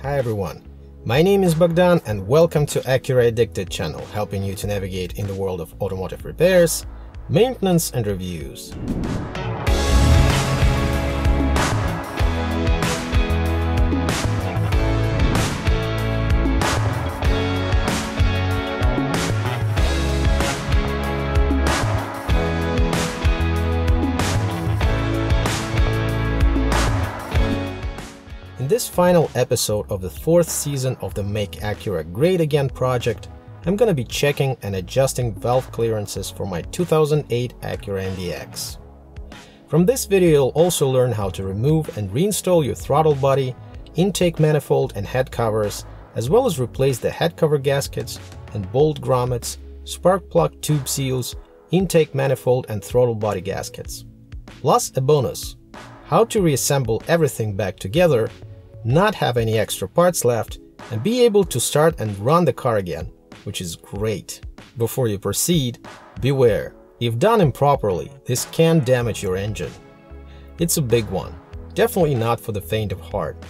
Hi everyone, my name is Bogdan and welcome to Acura Addicted channel, helping you to navigate in the world of automotive repairs, maintenance and reviews. In this final episode of the 4th season of the Make Acura Great Again project, I'm gonna be checking and adjusting valve clearances for my 2008 Acura MDX. From this video you'll also learn how to remove and reinstall your throttle body, intake manifold and head covers, as well as replace the head cover gaskets and bolt grommets, spark plug tube seals, intake manifold and throttle body gaskets. Plus a bonus, how to reassemble everything back together, not have any extra parts left, and be able to start and run the car again, which is great. Before you proceed, beware. If done improperly, this can damage your engine. It's a big one, definitely not for the faint of heart.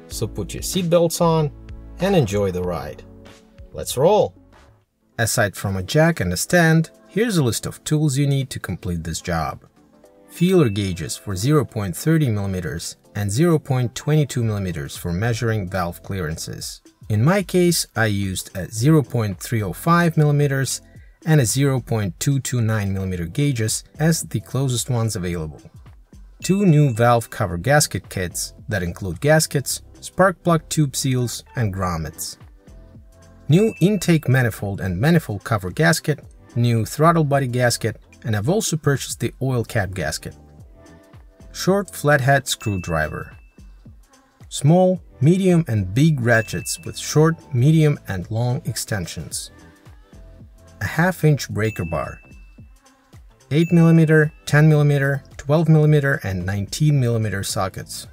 So put your seatbelts on and enjoy the ride. Let's roll! Aside from a jack and a stand, here's a list of tools you need to complete this job. Feeler gauges for 0.30mm and 0.22mm for measuring valve clearances. In my case, I used a 0.305mm and a 0.229mm gauges as the closest ones available. 2 new valve cover gasket kits that include gaskets, spark plug tube seals, and grommets. New intake manifold and manifold cover gasket, new throttle body gasket, and I've also purchased the oil cap gasket. Short flathead screwdriver. Small, medium and big ratchets with short, medium and long extensions. A 1/2-inch breaker bar. 8mm, 10mm, 12mm and 19mm sockets.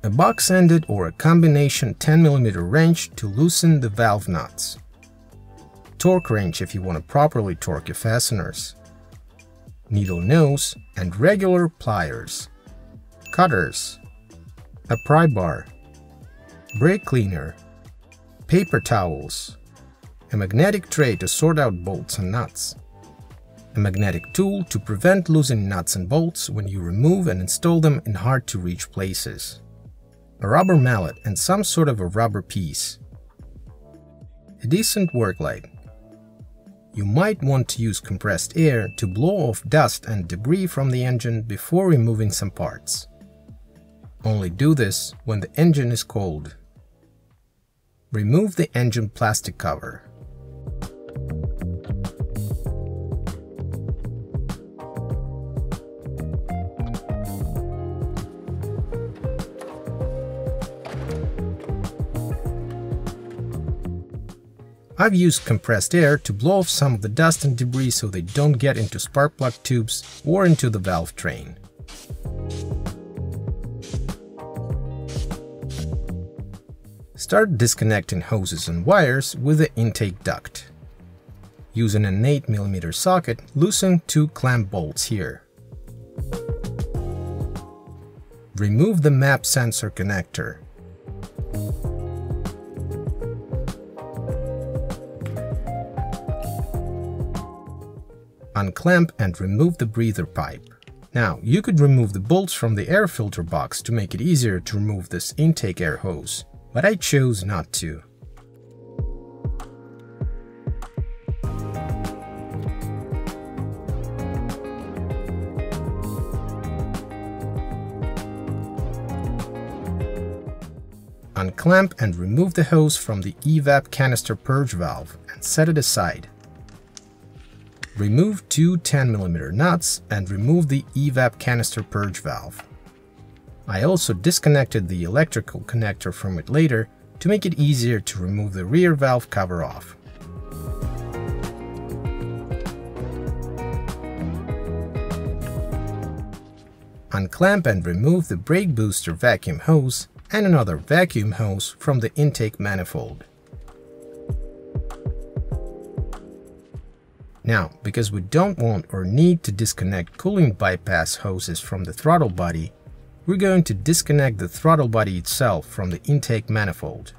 A box-ended or a combination 10mm wrench to loosen the valve nuts. Torque wrench if you want to properly torque your fasteners. Needle nose and regular pliers, cutters, a pry bar, brake cleaner, paper towels, a magnetic tray to sort out bolts and nuts, a magnetic tool to prevent losing nuts and bolts when you remove and install them in hard-to-reach places, a rubber mallet and some sort of a rubber piece, a decent work light. You might want to use compressed air to blow off dust and debris from the engine before removing some parts. Only do this when the engine is cold. Remove the engine plastic cover. I've used compressed air to blow off some of the dust and debris so they don't get into spark plug tubes or into the valve train. Start disconnecting hoses and wires with the intake duct. Using an 8mm socket, loosen 2 clamp bolts here. Remove the map sensor connector. Unclamp and remove the breather pipe. Now, you could remove the bolts from the air filter box to make it easier to remove this intake air hose, but I chose not to. Unclamp and remove the hose from the evap canister purge valve and set it aside. Remove 2 10mm nuts and remove the evap canister purge valve. I also disconnected the electrical connector from it later to make it easier to remove the rear valve cover off. Unclamp and remove the brake booster vacuum hose and another vacuum hose from the intake manifold. Now, because we don't want or need to disconnect cooling bypass hoses from the throttle body, we're going to disconnect the throttle body itself from the intake manifold.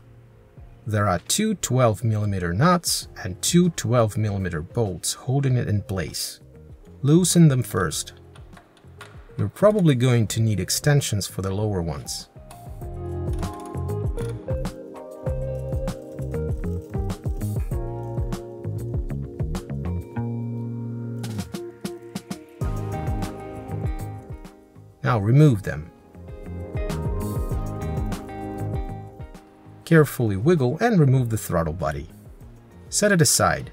There are two 12mm nuts and two 12mm bolts holding it in place. Loosen them first. You're probably going to need extensions for the lower ones. Now remove them. Carefully wiggle and remove the throttle body. Set it aside.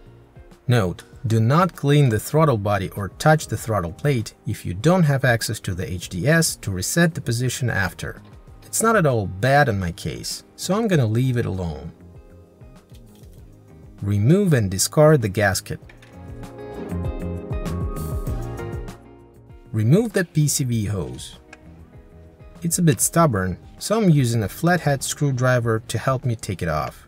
Note, do not clean the throttle body or touch the throttle plate if you don't have access to the HDS to reset the position after. It's not at all bad in my case, so I'm gonna leave it alone. Remove and discard the gasket. Remove the PCV hose. It's a bit stubborn, so I'm using a flathead screwdriver to help me take it off.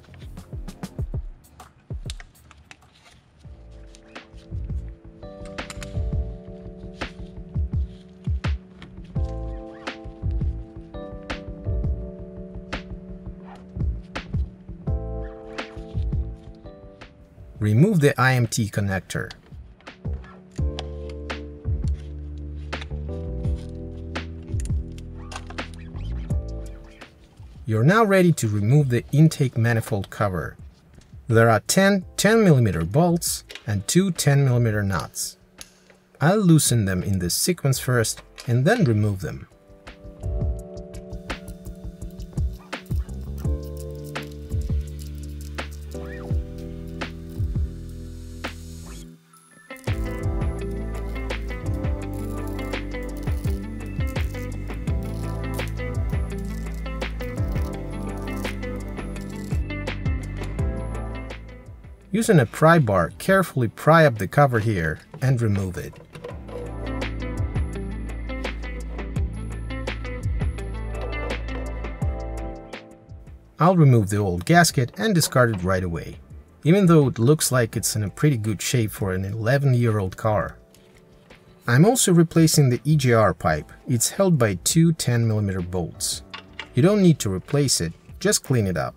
Remove the IMT connector. You're now ready to remove the intake manifold cover. There are 10 10mm bolts and two 10mm nuts. I'll loosen them in this sequence first and then remove them. Using a pry bar, carefully pry up the cover here and remove it. I'll remove the old gasket and discard it right away, even though it looks like it's in a pretty good shape for an 11-year-old car. I'm also replacing the EGR pipe. It's held by two 10mm bolts. You don't need to replace it, just clean it up.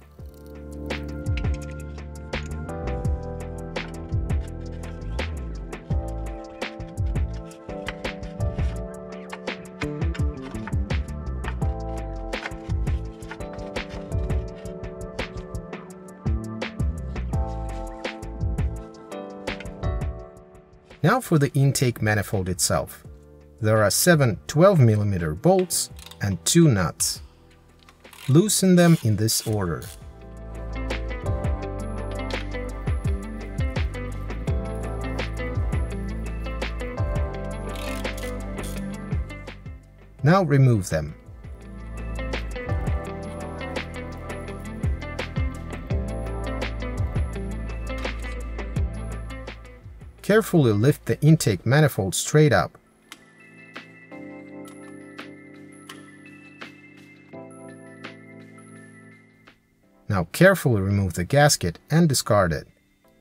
Now for the intake manifold itself. There are 7 12mm bolts and 2 nuts. Loosen them in this order. Now remove them. Carefully lift the intake manifold straight up. Now carefully remove the gasket and discard it.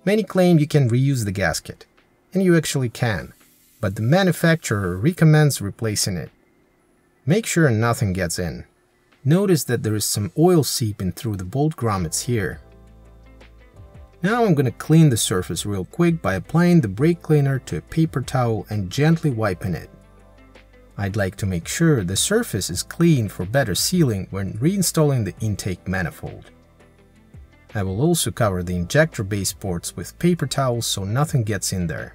Many claim you can reuse the gasket, and you actually can, but the manufacturer recommends replacing it. Make sure nothing gets in. Notice that there is some oil seeping through the bolt grommets here. Now I'm going to clean the surface real quick by applying the brake cleaner to a paper towel and gently wiping it. I'd like to make sure the surface is clean for better sealing when reinstalling the intake manifold. I will also cover the injector base ports with paper towels so nothing gets in there.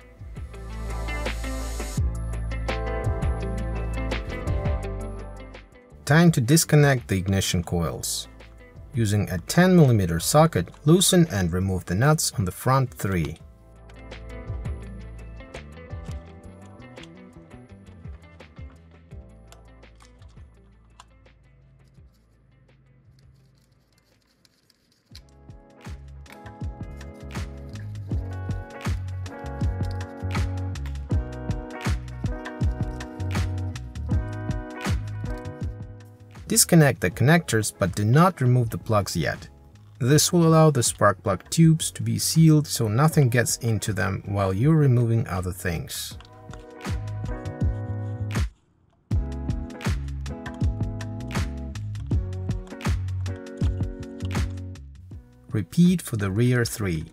Time to disconnect the ignition coils. Using a 10mm socket, loosen and remove the nuts on the front 3. Disconnect the connectors, but do not remove the plugs yet. This will allow the spark plug tubes to be sealed so nothing gets into them while you're removing other things. Repeat for the rear 3.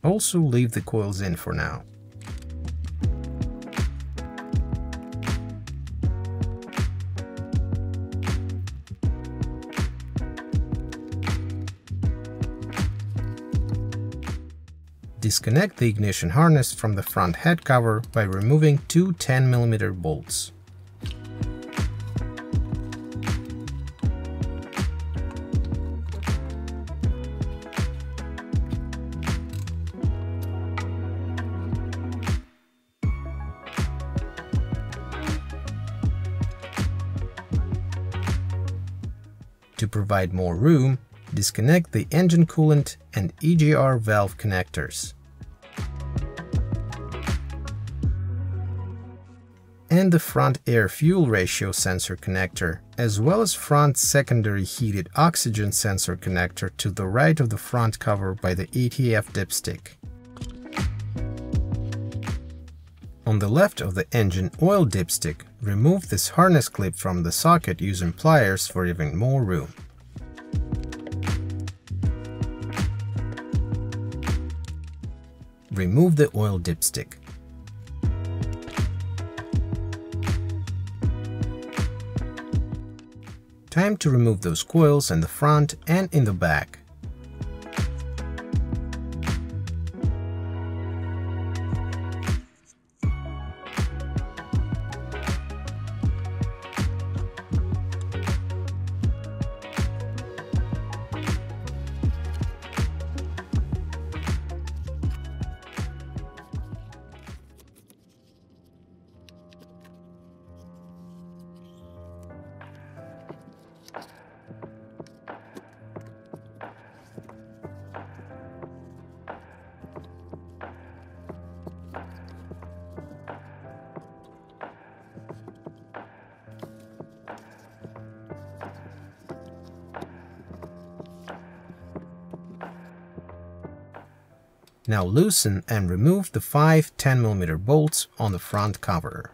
Also leave the coils in for now. Disconnect the ignition harness from the front head cover by removing two 10mm bolts. To provide more room, disconnect the engine coolant and EGR valve connectors. And the front air-fuel ratio sensor connector, as well as front secondary heated oxygen sensor connector to the right of the front cover by the ATF dipstick. On the left of the engine oil dipstick, remove this harness clip from the socket using pliers for even more room. Remove the oil dipstick. Time to remove those coils in the front and in the back. Now loosen and remove the 5 10mm bolts on the front cover.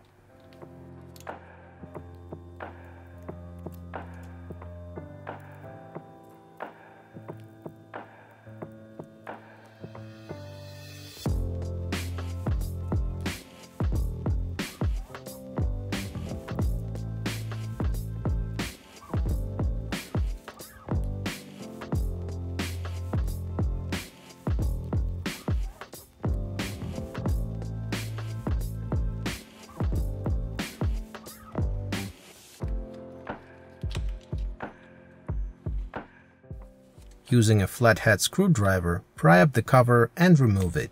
Using a flathead screwdriver, pry up the cover and remove it.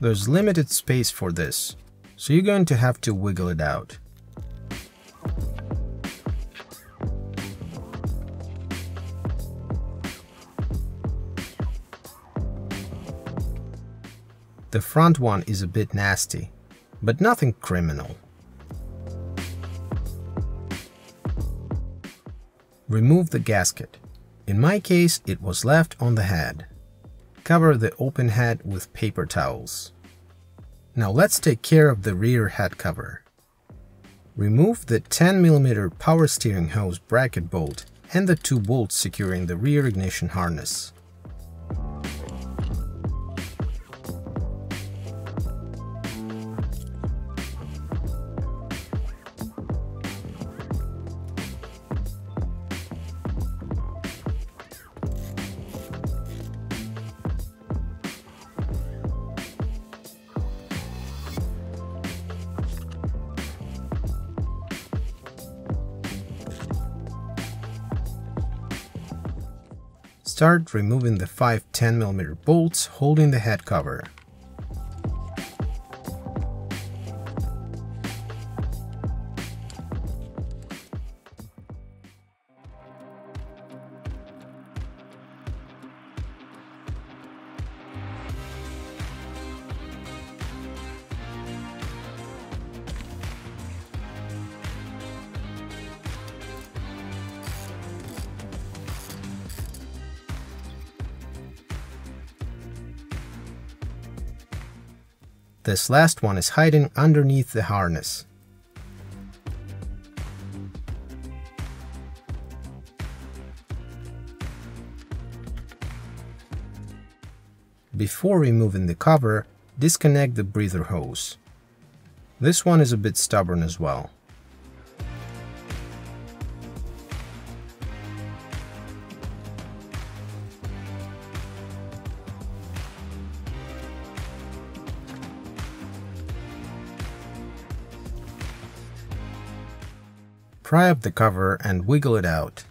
There's limited space for this, so you're going to have to wiggle it out. The front one is a bit nasty, but nothing criminal. Remove the gasket. In my case, it was left on the head. Cover the open head with paper towels. Now let's take care of the rear head cover. Remove the 10mm power steering hose bracket bolt and the 2 bolts securing the rear ignition harness. Start removing the 5 10mm bolts holding the head cover. This last one is hiding underneath the harness. Before removing the cover, disconnect the breather hose. This one is a bit stubborn as well. Pry up the cover and wiggle it out.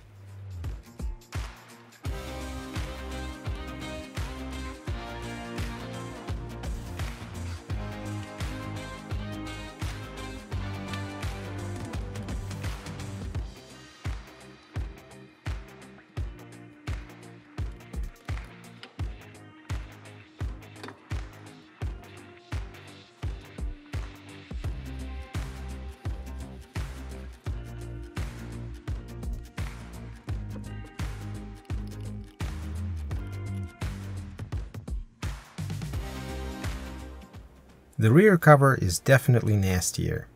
The rear cover is definitely nastier.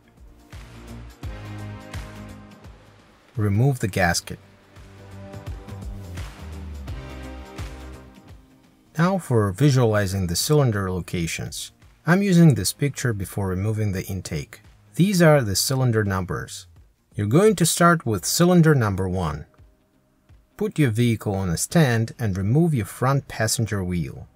Remove the gasket. Now for visualizing the cylinder locations. I'm using this picture before removing the intake. These are the cylinder numbers. You're going to start with cylinder number 1. Put your vehicle on a stand and remove your front passenger wheel.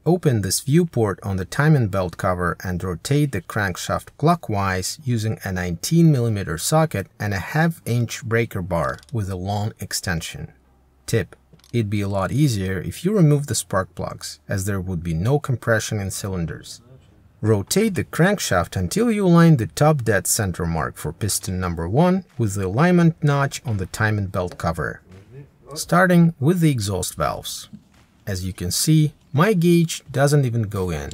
Open this viewport on the timing belt cover and rotate the crankshaft clockwise using a 19mm socket and a 1/2-inch breaker bar with a long extension. Tip: it'd be a lot easier if you remove the spark plugs, as there would be no compression in cylinders. Rotate the crankshaft until you align the top dead center mark for piston number 1 with the alignment notch on the timing belt cover. Starting with the exhaust valves. As you can see, my gauge doesn't even go in,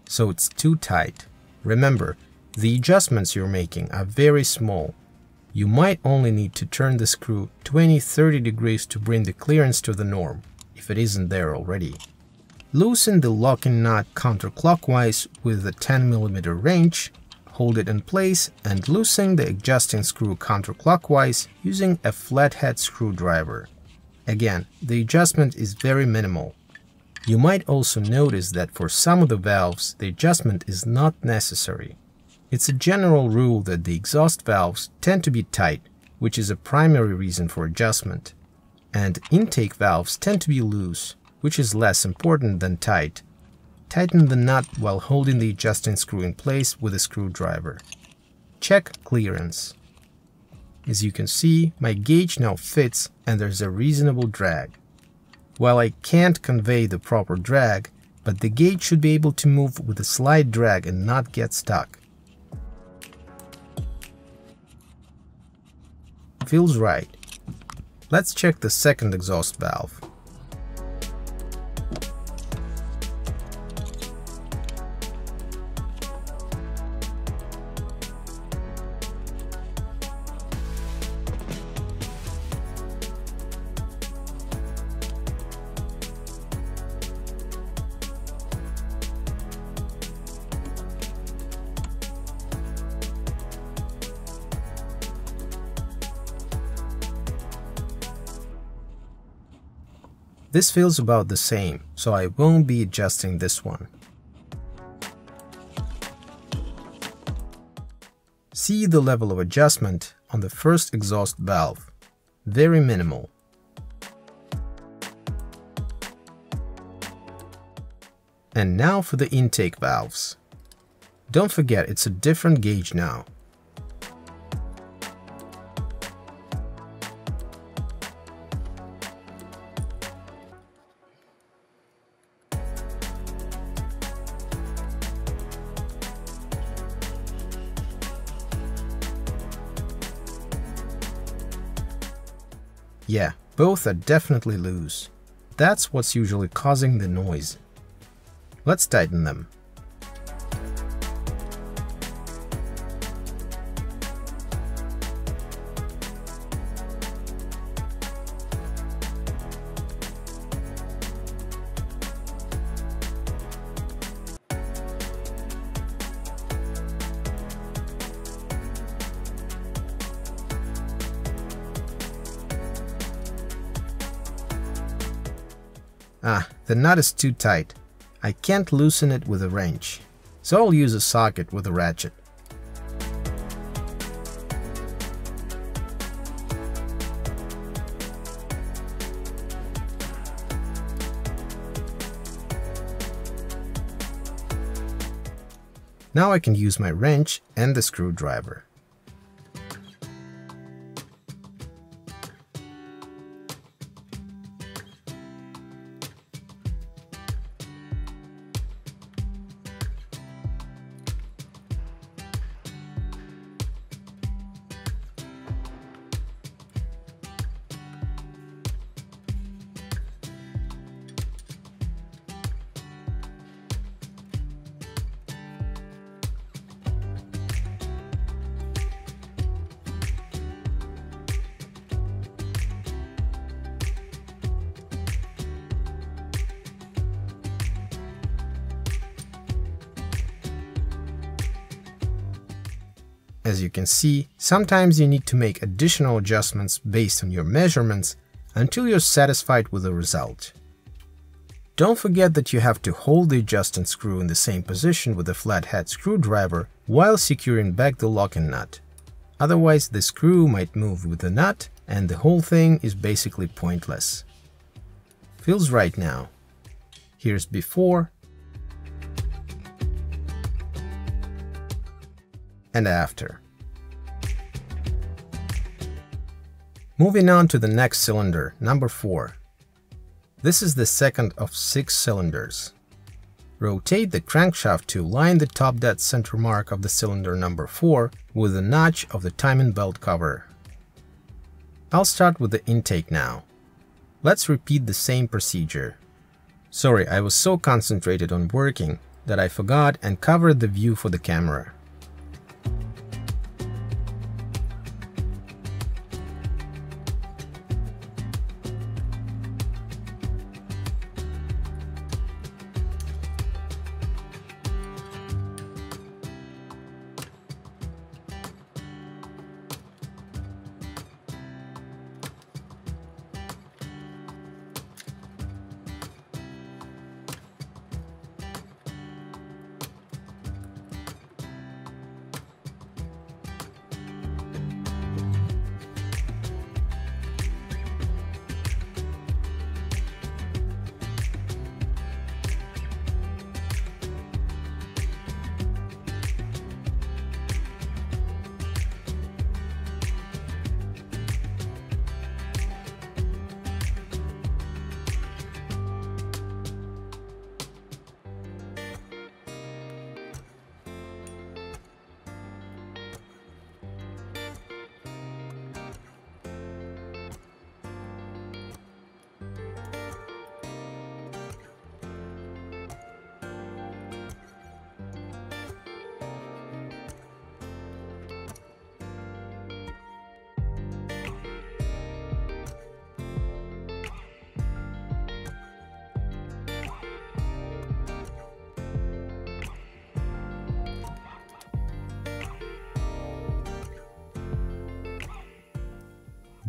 so it's too tight. Remember, the adjustments you're making are very small. You might only need to turn the screw 20-30 degrees to bring the clearance to the norm, if it isn't there already. Loosen the locking nut counterclockwise with a 10mm wrench, hold it in place, and loosen the adjusting screw counterclockwise using a flathead screwdriver. Again, the adjustment is very minimal. You might also notice that for some of the valves, the adjustment is not necessary. It's a general rule that the exhaust valves tend to be tight, which is a primary reason for adjustment, and intake valves tend to be loose, which is less important than tight. Tighten the nut while holding the adjusting screw in place with a screwdriver. Check clearance. As you can see, my gauge now fits and there's a reasonable drag. While I can't convey the proper drag, but the gauge should be able to move with a slight drag and not get stuck. Feels right. Let's check the second exhaust valve. This feels about the same, so I won't be adjusting this one. See the level of adjustment on the first exhaust valve. Very minimal. And now for the intake valves. Don't forget, it's a different gauge now. Yeah, both are definitely loose. That's what's usually causing the noise. Let's tighten them. The nut is too tight. I can't loosen it with a wrench, so I'll use a socket with a ratchet. Now I can use my wrench and the screwdriver. As you can see, sometimes you need to make additional adjustments based on your measurements until you're satisfied with the result. Don't forget that you have to hold the adjusting screw in the same position with the flathead screwdriver while securing back the locking nut. Otherwise, the screw might move with the nut and the whole thing is basically pointless. Feels right now. Here's before and after. Moving on to the next cylinder, number 4. This is the second of 6 cylinders. Rotate the crankshaft to line the top dead center mark of the cylinder number 4 with the notch of the timing belt cover. I'll start with the intake now. Let's repeat the same procedure. Sorry, I was so concentrated on working that I forgot and covered the view for the camera.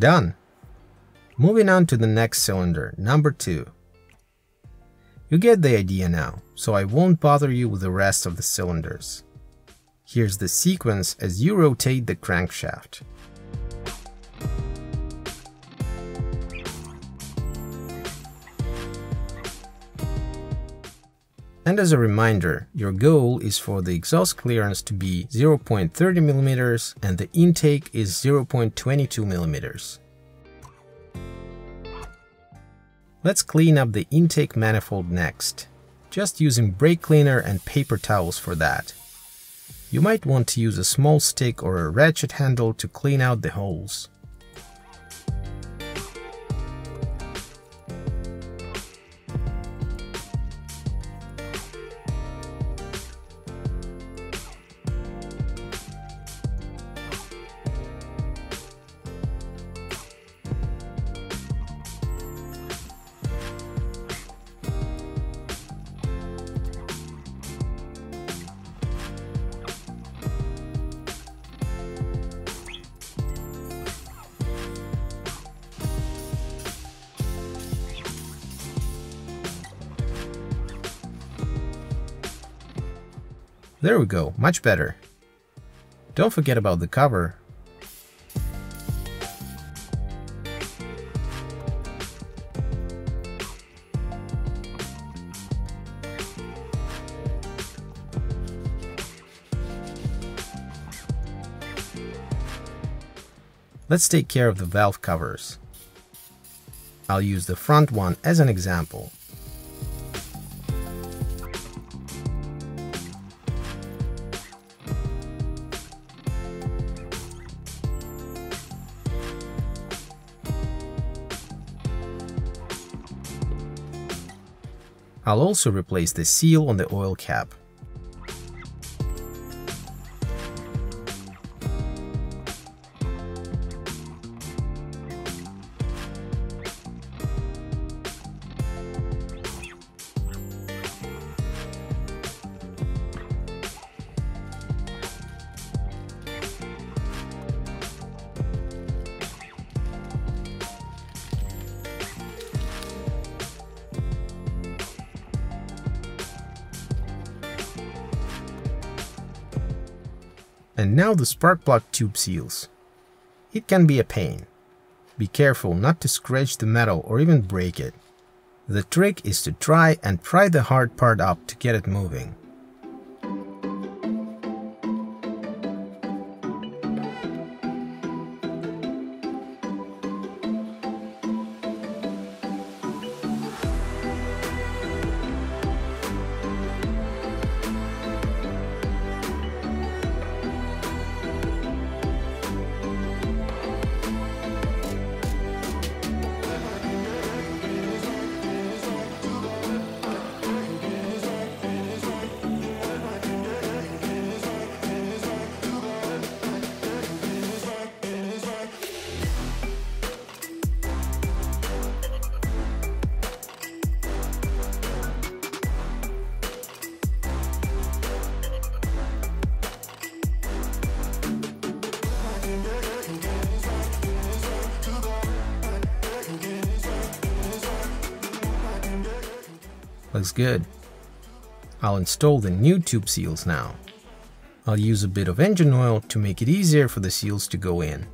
Done! Moving on to the next cylinder, number 2. You get the idea now, so I won't bother you with the rest of the cylinders. Here's the sequence as you rotate the crankshaft. And as a reminder, your goal is for the exhaust clearance to be 0.30 mm and the intake is 0.22 mm. Let's clean up the intake manifold next, just using brake cleaner and paper towels for that. You might want to use a small stick or a ratchet handle to clean out the holes. There we go, much better. Don't forget about the cover. Let's take care of the valve covers. I'll use the front one as an example. I'll also replace the seal on the oil cap. And now the spark plug tube seals. It can be a pain. Be careful not to scratch the metal or even break it. The trick is to try and pry the hard part up to get it moving. Looks good. I'll install the new tube seals now. I'll use a bit of engine oil to make it easier for the seals to go in.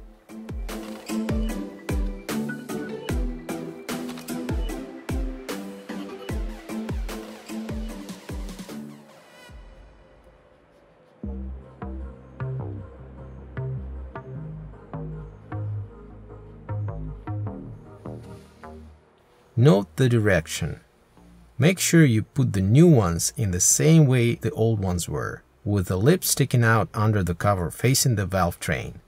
Note the direction. Make sure you put the new ones in the same way the old ones were, with the lip sticking out under the cover facing the valve train.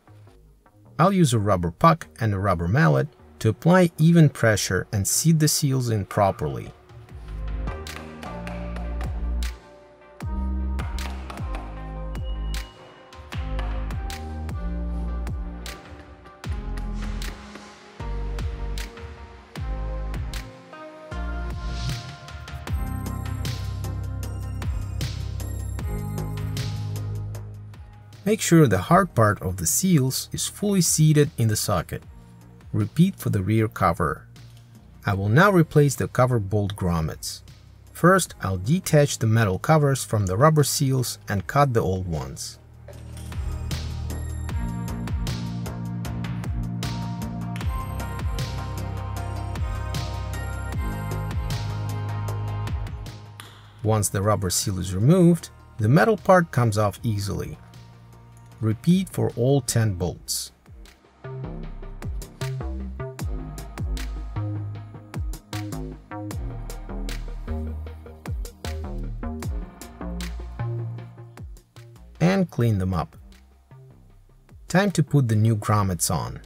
I'll use a rubber puck and a rubber mallet to apply even pressure and seat the seals in properly. Make sure the hard part of the seals is fully seated in the socket. Repeat for the rear cover. I will now replace the cover bolt grommets. First, I'll detach the metal covers from the rubber seals and cut the old ones. Once the rubber seal is removed, the metal part comes off easily. Repeat for all 10 bolts. And clean them up. Time to put the new grommets on.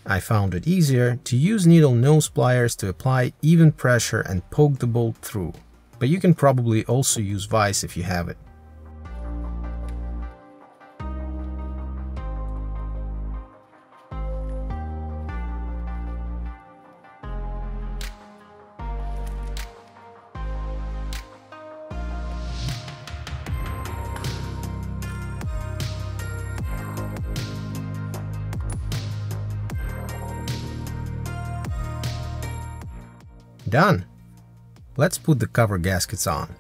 I found it easier to use needle nose pliers to apply even pressure and poke the bolt through, but you can probably also use vise if you have it. Done! Let's put the cover gaskets on.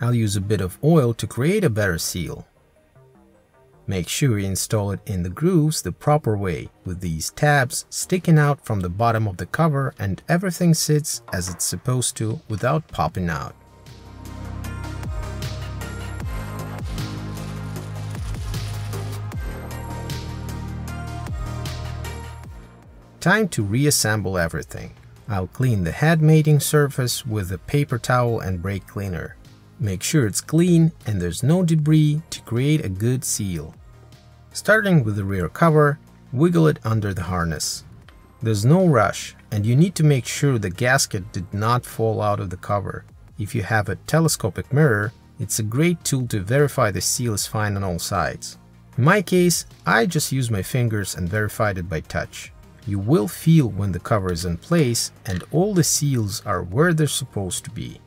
I'll use a bit of oil to create a better seal. Make sure you install it in the grooves the proper way, with these tabs sticking out from the bottom of the cover and everything sits as it's supposed to without popping out. Time to reassemble everything. I'll clean the head mating surface with a paper towel and brake cleaner. Make sure it's clean and there's no debris to create a good seal. Starting with the rear cover, wiggle it under the harness. There's no rush, and you need to make sure the gasket did not fall out of the cover. If you have a telescopic mirror, it's a great tool to verify the seal is fine on all sides. In my case, I just used my fingers and verified it by touch. You will feel when the cover is in place and all the seals are where they're supposed to be.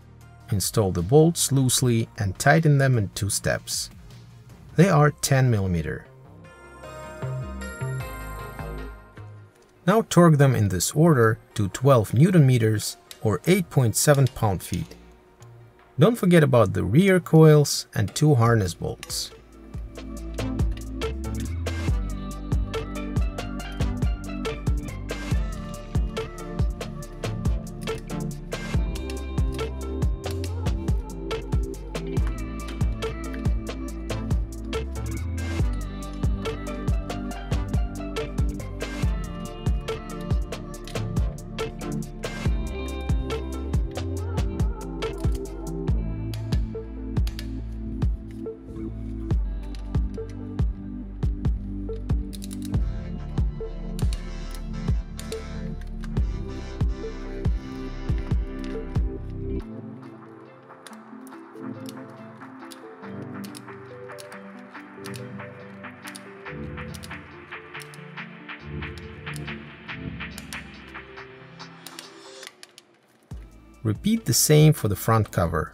Install the bolts loosely and tighten them in 2 steps. They are 10 mm. Now torque them in this order to 12 Nm or 8.7 pound-feet. Don't forget about the rear coils and 2 harness bolts. Repeat the same for the front cover.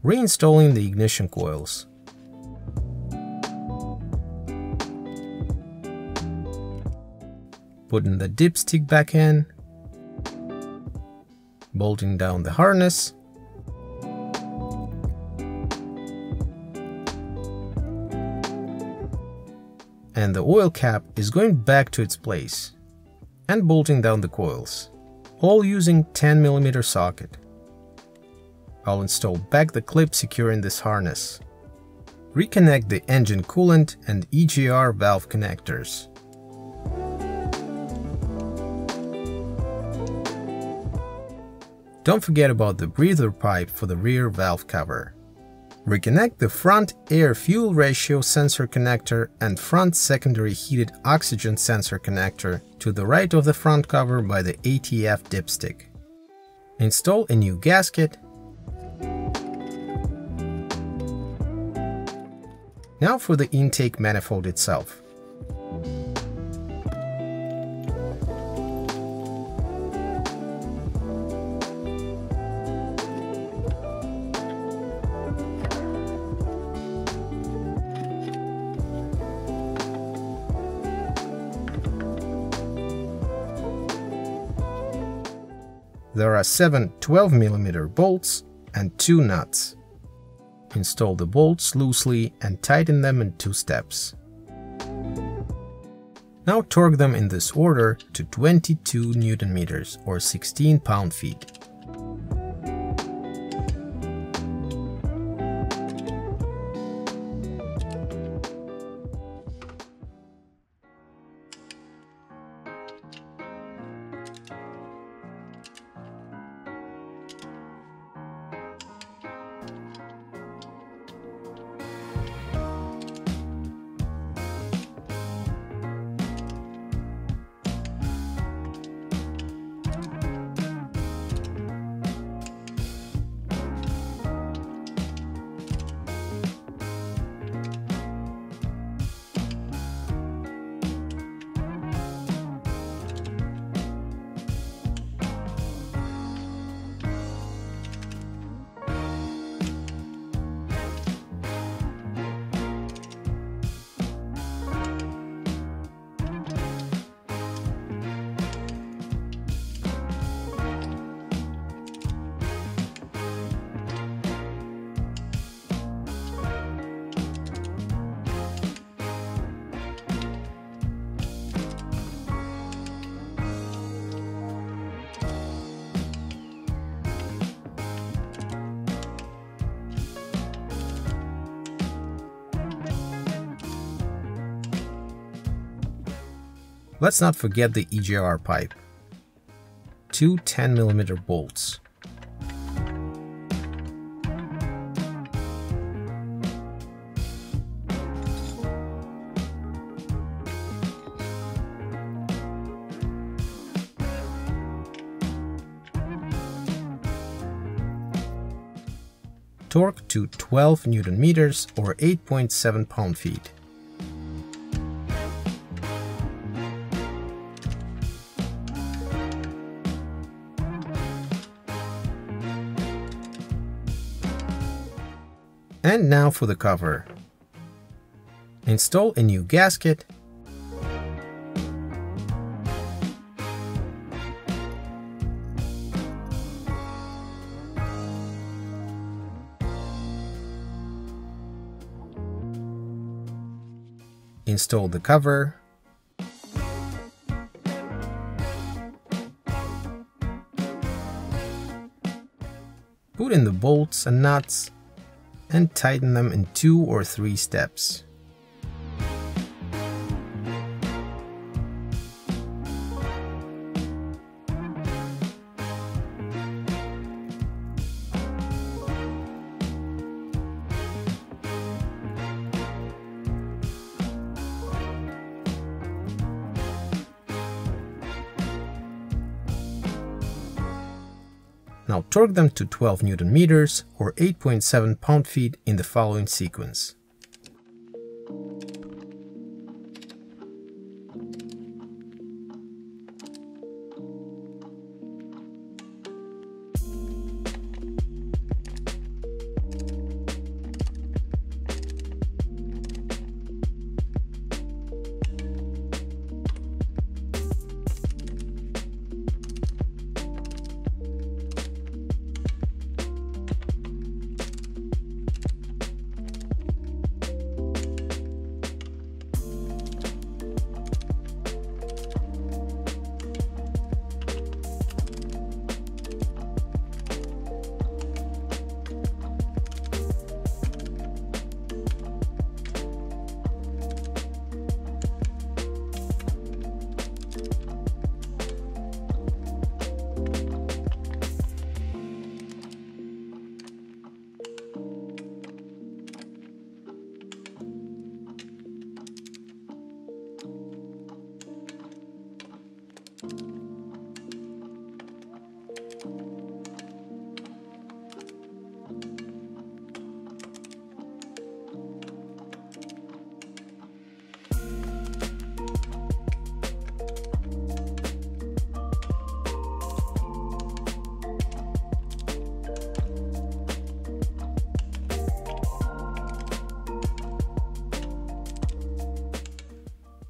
Reinstalling the ignition coils. Putting the dipstick back in, bolting down the harness, and the oil cap is going back to its place, and bolting down the coils, all using 10 mm socket. I'll install back the clip securing this harness. Reconnect the engine coolant and EGR valve connectors. Don't forget about the breather pipe for the rear valve cover. Reconnect the front air-fuel ratio sensor connector and front secondary heated oxygen sensor connector to the right of the front cover by the ATF dipstick. Install a new gasket. Now for the intake manifold itself. There are 7 12mm bolts and 2 nuts. Install the bolts loosely and tighten them in 2 steps. Now torque them in this order to 22 Nm or 16 pound-feet. Let's not forget the EGR pipe. 2 10mm bolts. Torque to 12 Nm or 8.7 pound-feet. And now for the cover. Install a new gasket. Install the cover. Put in the bolts and nuts and tighten them in 2 or 3 steps. Now torque them to 12 Nm or 8.7 pound-feet in the following sequence.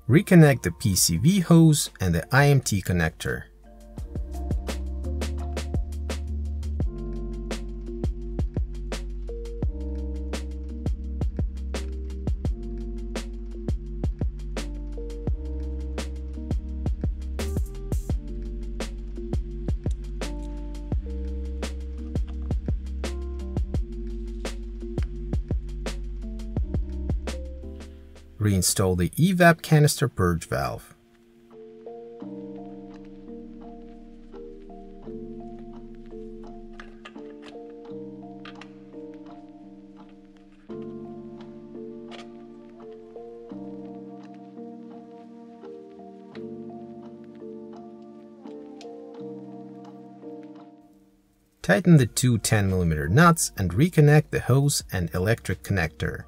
Reconnect the PCV hose and the IMT connector. Reinstall the evap canister purge valve. Tighten the two 10mm nuts and reconnect the hose and electric connector.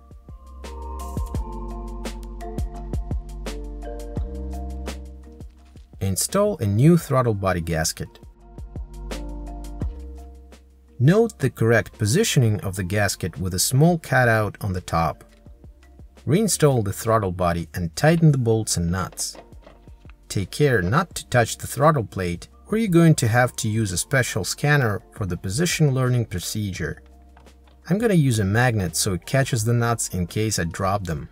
Install a new throttle body gasket. Note the correct positioning of the gasket with a small cutout on the top. Reinstall the throttle body and tighten the bolts and nuts. Take care not to touch the throttle plate, or you're going to have to use a special scanner for the position learning procedure. I'm going to use a magnet so it catches the nuts in case I drop them.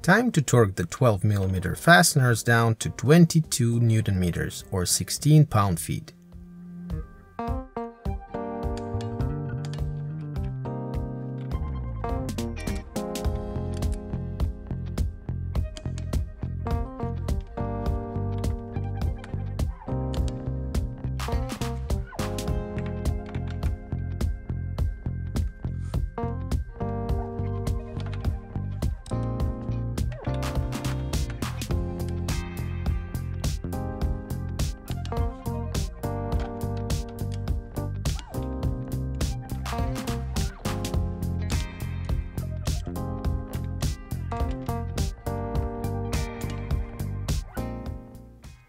Time to torque the 12mm fasteners down to 22 Nm or 16 pound-feet.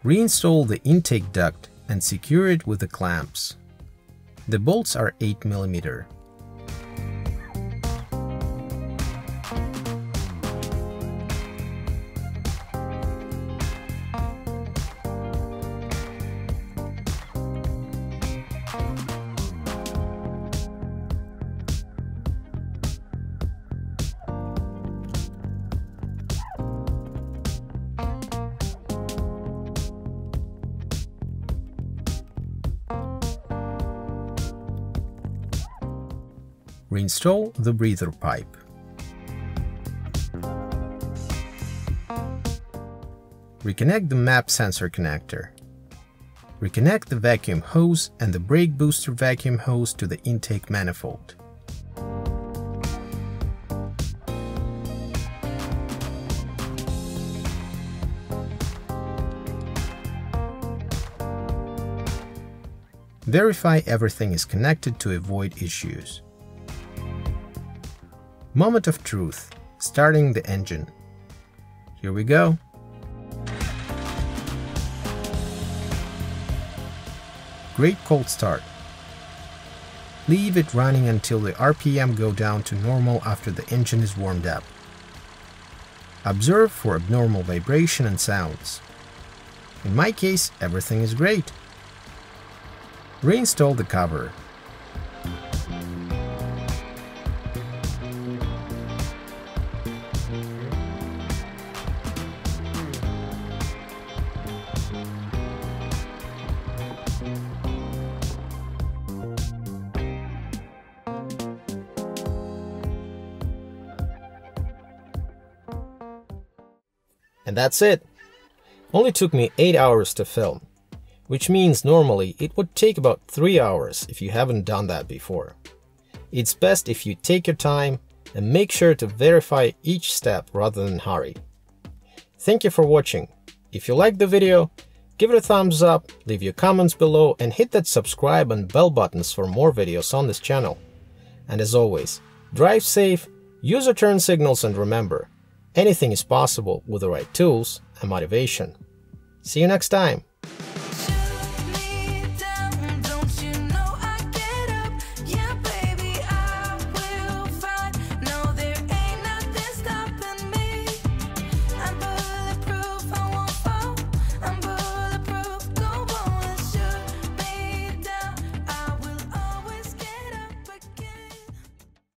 Reinstall the intake duct and secure it with the clamps. The bolts are 8mm. Reinstall the breather pipe. Reconnect the map sensor connector. Reconnect the vacuum hose and the brake booster vacuum hose to the intake manifold. Verify everything is connected to avoid issues. Moment of truth, starting the engine. Here we go. Great cold start. Leave it running until the RPM go down to normal after the engine is warmed up. Observe for abnormal vibration and sounds. In my case, everything is great. Reinstall the cover. And that's it. Only took me 8 hours to film, which means normally it would take about 3 hours if you haven't done that before. It's best if you take your time and make sure to verify each step rather than hurry. Thank you for watching. If you liked the video, give it a thumbs up, leave your comments below, and hit that subscribe and bell buttons for more videos on this channel. And as always, drive safe, use your turn signals, and remember, anything is possible with the right tools and motivation. See you next time.